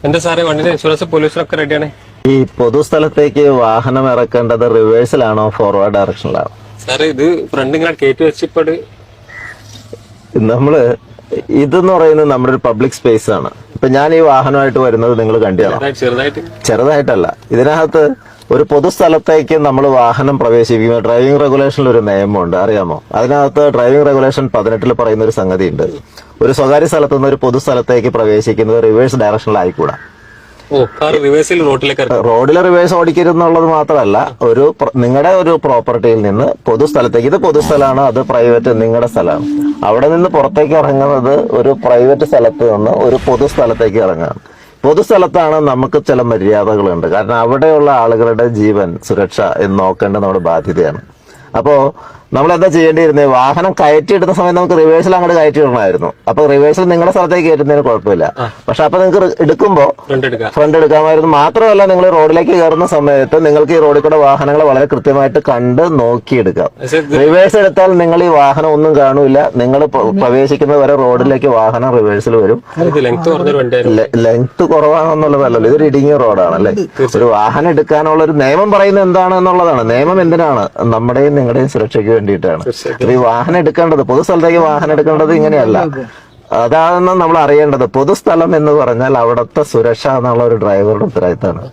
എന്താ സാറേ വണ്ടിയുടെ ഇൻഷുറൻസ് പോലീസിലൊക്കെ റെഡിയാണ്. ഈ പൊതുസ്ഥലത്തേക്ക് വാഹനം ഇറക്കേണ്ടത് റിവേഴ്സിലാണോ ഫോർവേഡ് ഡയറക്ഷനിലാണോ? സാറേ ഇത് ഫ്രണ്ട് ഇങ്ങനെ കയറ്റി വെച്ചിപ്പോട് നമ്മള് ഇതെന്ന് പറയുന്നത് നമ്മുടെ ഒരു പബ്ലിക് സ്പേസ് ആണ്. ഇപ്പൊ ഞാൻ ഈ വാഹനമായിട്ട് വരുന്നത് നിങ്ങൾ കണ്ടിയാണോ? ചെറുതായിട്ടല്ല, ഇതിനകത്ത് ഒരു പൊതുസ്ഥലത്തേക്ക് നമ്മൾ വാഹനം പ്രവേശിപ്പിക്കുമ്പോൾ ഡ്രൈവിംഗ് റെഗുലേഷനിൽ ഒരു നിയമമുണ്ട്, അറിയാമോ? അതിനകത്ത് ഡ്രൈവിംഗ് റെഗുലേഷൻ 18 പറയുന്ന ഒരു സംഗതി ഉണ്ട്. ഒരു സ്വകാര്യ സ്ഥലത്ത് നിന്ന് ഒരു പൊതുസ്ഥലത്തേക്ക് പ്രവേശിക്കുന്നത് റിവേഴ്സ് ഡയറക്ഷനിലായിക്കൂടാ. റോഡിലെ റിവേഴ്സ് ഓടിക്കരുതെന്നുള്ളത് മാത്രമല്ല, നിങ്ങളുടെ ഒരു പ്രോപ്പർട്ടിയിൽ നിന്ന് പൊതുസ്ഥലത്തേക്ക്, ഇത് പൊതുസ്ഥലമാണ്, അത് പ്രൈവറ്റ് നിങ്ങളുടെ സ്ഥലമാണ്, അവിടെ നിന്ന് പുറത്തേക്ക് ഇറങ്ങുന്നത് ഒരു പ്രൈവറ്റ് സ്ഥലത്ത് നിന്ന് ഒരു പൊതുസ്ഥലത്തേക്ക് ഇറങ്ങാം. പൊതുസ്ഥലത്താണ് നമുക്ക് ചില മര്യാദകളുണ്ട്. കാരണം അവിടെയുള്ള ആളുകളുടെ ജീവൻ സുരക്ഷ എന്ന് നോക്കേണ്ടത് നമ്മുടെ ബാധ്യതയാണ്. അപ്പോ നമ്മൾ എന്താ ചെയ്യേണ്ടിയിരുന്നത്? വാഹനം കയറ്റിയിടുന്ന സമയത്ത് നമുക്ക് റിവേഴ്സിൽ അങ്ങോട്ട് കയറ്റിയിടണമായിരുന്നു. അപ്പൊ റിവേഴ്സിൽ നിങ്ങളുടെ സ്ഥലത്തേക്ക് കയറ്റുന്നതിന് കുഴപ്പമില്ല. പക്ഷെ അപ്പൊ നിങ്ങൾക്ക് എടുക്കുമ്പോൾ ഫ്രണ്ട് എടുക്കാമായിരുന്നു. മാത്രമല്ല, നിങ്ങൾ റോഡിലേക്ക് കയറുന്ന സമയത്ത് നിങ്ങൾക്ക് ഈ റോഡിൽ കൂടെ വാഹനങ്ങൾ വളരെ കൃത്യമായിട്ട് കണ്ട് നോക്കിയെടുക്കാം. റിവേഴ്സ് എടുത്താൽ നിങ്ങൾ ഈ വാഹനം ഒന്നും കാണൂല. നിങ്ങൾ പ്രവേശിക്കുന്നത് വരെ റോഡിലേക്ക് വാഹനം റിവേഴ്സിൽ വരും. ലെങ്ത് കുറവാണെന്നുള്ളതല്ലല്ലോ, ഇതൊരു ഇടുങ്ങിയ റോഡാണല്ലേ. ഒരു വാഹനം എടുക്കാനുള്ള ഒരു നിയമം പറയുന്നത് എന്താണ് എന്നുള്ളതാണ്. നിയമം എന്തിനാണ്? നമ്മുടെയും നിങ്ങളുടെയും സുരക്ഷയ്ക്ക് വേണ്ടിയിട്ടാണ്. ഈ വാഹനം എടുക്കേണ്ടത്, പൊതുസ്ഥലത്തേക്ക് വാഹനം എടുക്കേണ്ടത് ഇങ്ങനെയല്ല. അതാണ് നമ്മൾ അറിയേണ്ടത്. പൊതുസ്ഥലം എന്ന് പറഞ്ഞാൽ അവിടുത്തെ സുരക്ഷ എന്നുള്ള ഒരു ഡ്രൈവറുടെ ഉത്തരവാദിത്തമാണ്.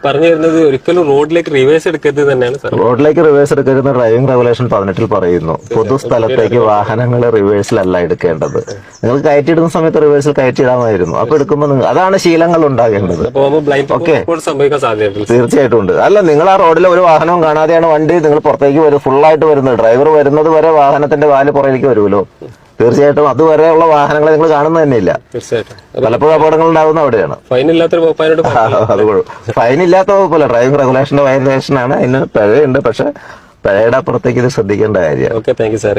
പറഞ്ഞു വരുന്നത് ഒരിക്കലും റോഡിലേക്ക് റിവേഴ്സ് എടുക്കരുത് തന്നെയാണ്. റോഡിലേക്ക് റിവേഴ്സ് എടുക്കരുത് ഡ്രൈവിംഗ് റെഗുലേഷൻ 18 പറയുന്നു. പൊതുസ്ഥലത്തേക്ക് വാഹനങ്ങൾ റിവേഴ്സിലല്ല എടുക്കേണ്ടത്. നിങ്ങൾ കയറ്റിയിടുന്ന സമയത്ത് റിവേഴ്സിൽ കയറ്റിയിടാമായിരുന്നു. അപ്പൊ എടുക്കുമ്പോൾ അതാണ് ശീലങ്ങൾ ഉണ്ടാകേണ്ടത്. ഓക്കെ, തീർച്ചയായിട്ടും ഉണ്ട്. അല്ല, നിങ്ങൾ ആ റോഡിൽ ഒരു വാഹനവും കാണാതെയാണ് വണ്ടി നിങ്ങൾ പുറത്തേക്ക് ഫുള്ളായിട്ട് വരുന്നത്. ഡ്രൈവർ വരുന്നത് വരെ വാഹനത്തിന്റെ വാല് പുറകിലേക്ക് വരുമല്ലോ. തീർച്ചയായിട്ടും അതുവരെയുള്ള വാഹനങ്ങൾ നിങ്ങൾ കാണുന്നത് തന്നെയില്ല. പലപ്പോഴും അപകടങ്ങൾ ഉണ്ടാകുന്ന അവിടെയാണ്. അത് ഫൈൻ ഇല്ലാത്ത വകുപ്പല്ല, ഡ്രൈവിംഗ് റെഗുലേഷന്റെ വയലേഷനാണ്. അതിന് പിഴയുണ്ട്. പക്ഷെ പിഴയുടെ അപ്പുറത്തേക്ക് ഇത് ശ്രദ്ധിക്കേണ്ട കാര്യമാണ്.